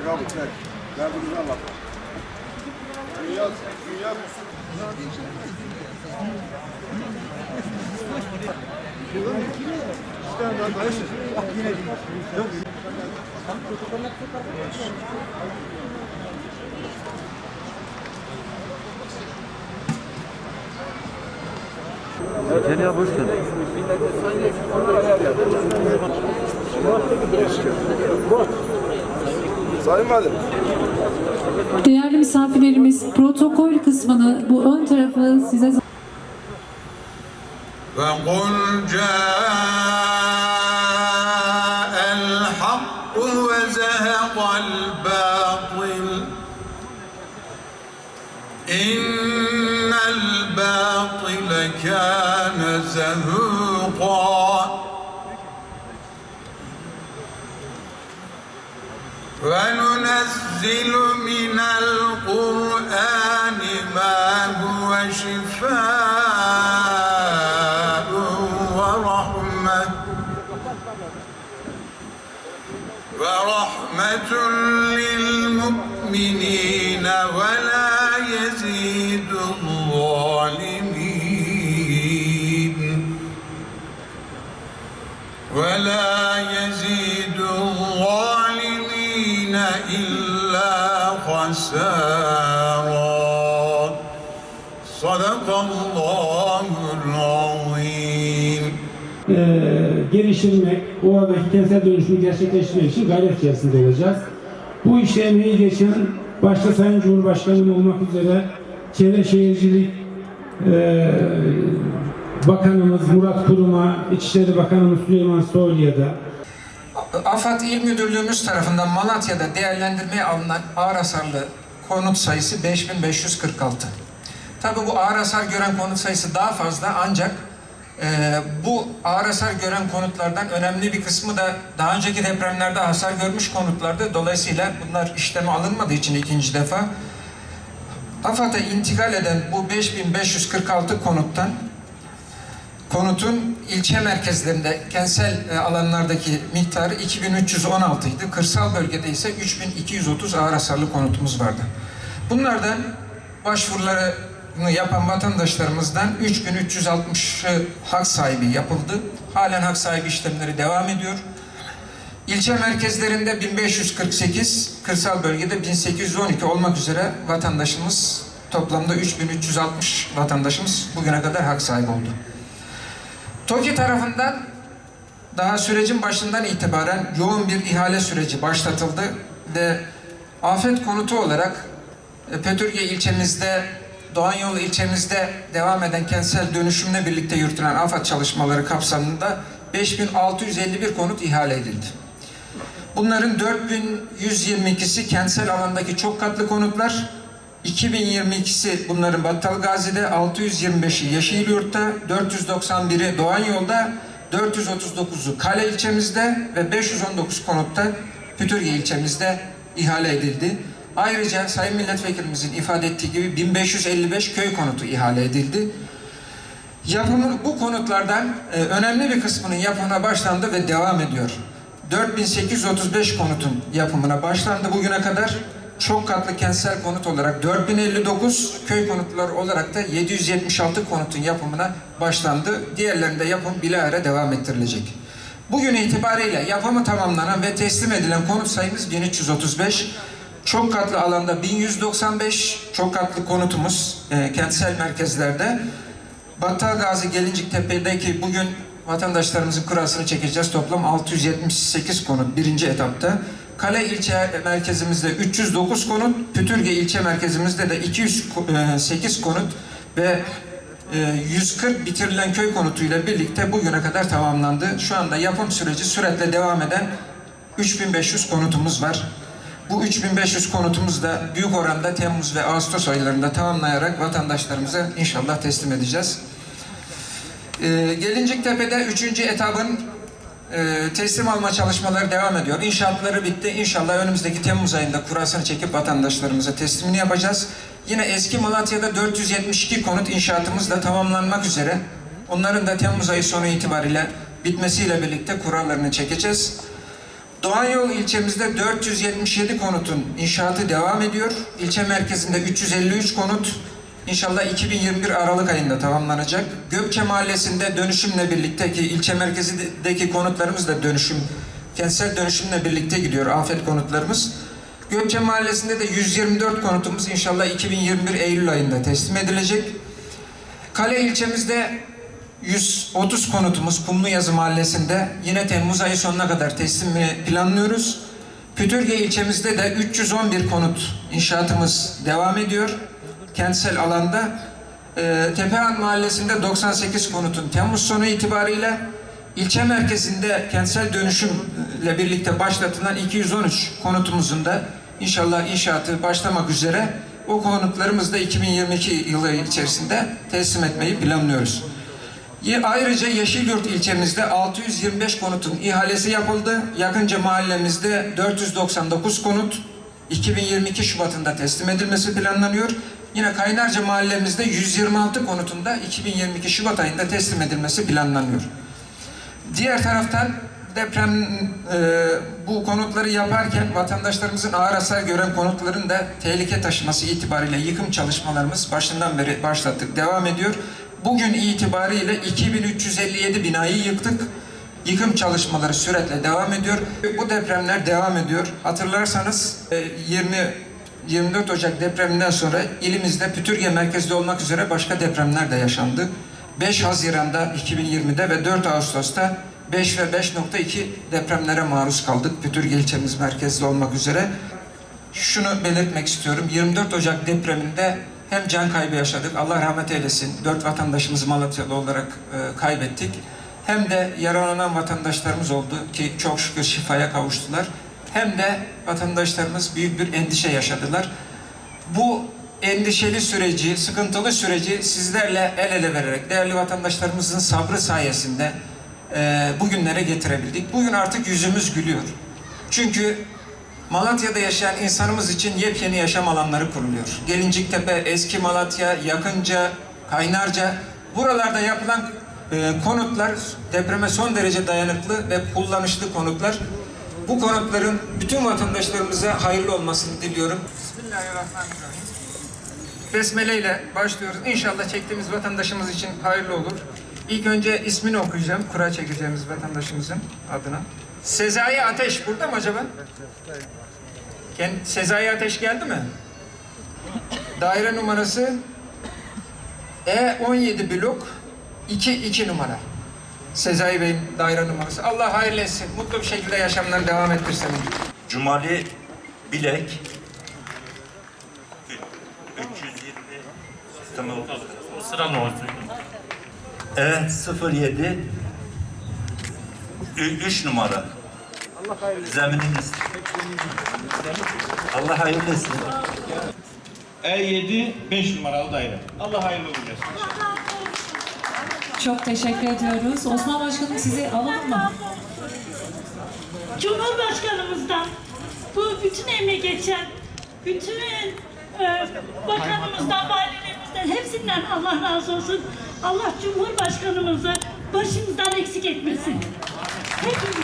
Çek abi çek. Derdimizi anlat. Dünya Gel hoş geldin. Sayın Valim. Değerli misafirlerimiz, protokol kısmını, bu ön tarafı size... وَقُلْ جَاءَ الْحَقُّ وَزَهَقَ الْبَاطِلُ إِنَّ الْبَاطِلَ كَانَ زَهُوقًا وَنُنَزِّلُ مِنَ الْقُرْآنِ مَا هُوَ شِفَاءٌ ورحمة للمؤمنين ولا يزيد الظالمين إلا خسارا صدق الله العظيم. Geliştirmek, oradaki kentsel dönüşümü gerçekleştirmek için gayret içerisinde olacağız. Bu işe emeği geçen başta Sayın Cumhurbaşkanım olmak üzere Çevre Şehircilik Bakanımız Murat Kurum'a, İçişleri Bakanımız Süleyman Soylu'ya da AFAD İl Müdürlüğümüz tarafından Malatya'da değerlendirmeye alınan ağır hasarlı konut sayısı 5546. Tabii bu ağır hasar gören konut sayısı daha fazla, ancak bu ağır hasar gören konutlardan önemli bir kısmı da daha önceki depremlerde hasar görmüş konutlardı. Dolayısıyla bunlar işleme alınmadığı için ikinci defa AFAD'a intikal eden bu 5546 konutun ilçe merkezlerinde kentsel alanlardaki miktarı 2316 idi. Kırsal bölgede ise 3230 ağır hasarlı konutumuz vardı. Bunlardan başvurularını yapan vatandaşlarımızdan 3360'ı hak sahibi yapıldı. Halen hak sahibi işlemleri devam ediyor. İlçe merkezlerinde 1548, kırsal bölgede 1812 olmak üzere vatandaşımız, toplamda 3360 vatandaşımız bugüne kadar hak sahibi oldu. TOKİ tarafından daha sürecin başından itibaren yoğun bir ihale süreci başlatıldı ve afet konutu olarak Pötürge ilçemizde, Doğanyolu ilçemizde devam eden kentsel dönüşümle birlikte yürütülen afet çalışmaları kapsamında 5651 konut ihale edildi. Bunların 4122'si kentsel alandaki çok katlı konutlar, 2022'si bunların Battalgazi'de, 625'i Yeşilyurt'ta, 491'i Doğanyol'da, 439'u Kale ilçemizde ve 519 konutta Pütürge ilçemizde ihale edildi. Ayrıca Sayın Milletvekilimizin ifade ettiği gibi 1555 köy konutu ihale edildi. Bu konutlardan önemli bir kısmının yapımına başlandı ve devam ediyor. 4835 konutun yapımına başlandı bugüne kadar. Çok katlı kentsel konut olarak 4059, köy konutları olarak da 776 konutun yapımına başlandı. Diğerlerinde yapım bilahare devam ettirilecek. Bugün itibariyle yapımı tamamlanan ve teslim edilen konut sayımız 1335. Çok katlı alanda 1195 çok katlı konutumuz kentsel merkezlerde. Battalgazi, Gelinciktepe'deki bugün vatandaşlarımızın kurasını çekeceğiz. Toplam 678 konut birinci etapta. Kale ilçe merkezimizde 309 konut, Pütürge ilçe merkezimizde de 208 konut ve 140 bitirilen köy konutuyla birlikte bugüne kadar tamamlandı. Şu anda yapım süreci süratle devam eden 3500 konutumuz var. Bu 3500 konutumuz da büyük oranda Temmuz ve Ağustos aylarında tamamlayarak vatandaşlarımıza inşallah teslim edeceğiz. Gelinciktepe'de 3. etabın teslim alma çalışmaları devam ediyor. İnşaatları bitti. İnşallah önümüzdeki Temmuz ayında kurasını çekip vatandaşlarımıza teslimini yapacağız. Yine eski Malatya'da 472 konut inşaatımız da tamamlanmak üzere. Onların da Temmuz ayı sonu itibariyle bitmesiyle birlikte kurallarını çekeceğiz. Doğanyol ilçemizde 477 konutun inşaatı devam ediyor. İlçe merkezinde 353 konut. İnşallah 2021 Aralık ayında tamamlanacak. Gökçe Mahallesi'nde dönüşümle birlikte ki ilçe merkezindeki konutlarımız da kentsel dönüşümle birlikte gidiyor afet konutlarımız. Gökçe Mahallesi'nde de 124 konutumuz inşallah 2021 Eylül ayında teslim edilecek. Kale ilçemizde 130 konutumuz Kumluyazı Mahallesi'nde yine Temmuz ayı sonuna kadar teslimi planlıyoruz. Pütürge ilçemizde de 311 konut inşaatımız devam ediyor. Kentsel alanda. Tepehan Mahallesi'nde 98 konutun Temmuz sonu itibariyle ilçe merkezinde kentsel dönüşümle birlikte başlatılan 213 konutumuzun da inşallah inşaatı başlamak üzere o konutlarımızı da 2022 yılı içerisinde teslim etmeyi planlıyoruz. Ayrıca Yeşilyurt ilçemizde 625 konutun ihalesi yapıldı. Yakınca mahallemizde 499 konut 2022 Şubat'ında teslim edilmesi planlanıyor. Yine Kaynarca mahallemizde 126 konutun da 2022 Şubat ayında teslim edilmesi planlanıyor. Diğer taraftan bu konutları yaparken vatandaşlarımızın ağır hasar gören konutların da tehlike taşıması itibariyle yıkım çalışmalarımız başından beri başlattık, devam ediyor. Bugün itibariyle 2357 binayı yıktık. Yıkım çalışmaları süratle devam ediyor. Bu depremler devam ediyor. Hatırlarsanız 24 Ocak depreminden sonra ilimizde Pütürge merkezli olmak üzere başka depremler de yaşandı. 5 Haziran'da 2020'de ve 4 Ağustos'ta 5 ve 5.2 depremlere maruz kaldık. Pütürge ilçemiz merkezli olmak üzere. Şunu belirtmek istiyorum. 24 Ocak depreminde hem can kaybı yaşadık, Allah rahmet eylesin. 4 vatandaşımızı Malatyalı olarak kaybettik. Hem de yaralanan vatandaşlarımız oldu ki çok şükür şifaya kavuştular. Hem de vatandaşlarımız büyük bir endişe yaşadılar. Bu endişeli süreci, sıkıntılı süreci sizlerle el ele vererek, değerli vatandaşlarımızın sabrı sayesinde bugünlere getirebildik. Bugün artık yüzümüz gülüyor. Çünkü Malatya'da yaşayan insanımız için yepyeni yaşam alanları kuruluyor. Gelinciktepe, Eski Malatya, Yakınca, Kaynarca, buralarda yapılan konutlar depreme son derece dayanıklı ve kullanışlı konutlar. Bu konutların bütün vatandaşlarımıza hayırlı olmasını diliyorum. Bismillahirrahmanirrahim. Besmele ile başlıyoruz. İnşallah çektiğimiz vatandaşımız için hayırlı olur. İlk önce ismini okuyacağım. Kura çekeceğimiz vatandaşımızın adına. Sezai Ateş burada mı acaba? Sezai Ateş geldi mi? Daire numarası E17 blok 2 numara. Sezai Bey'in daire numarası. Allah hayırlı etsin. Mutlu bir şekilde yaşamlarını devam ettirsin. Cumali Bilek 320 İstanbul. O sıra ne olsun? E07 3 numara. Zemininiz. Allah hayırlı etsin. E7 5 numaralı daire. Allah hayırlı uğurlu olsun. Çok teşekkür ediyoruz. Osman Başkanım sizi alalım mı? Cumhurbaşkanımızdan, bu bütün emeği geçen, bütün bakanımızdan, valilerimizden, hepsinden Allah razı olsun. Allah Cumhurbaşkanımızı başımızdan eksik etmesin. Hepimiz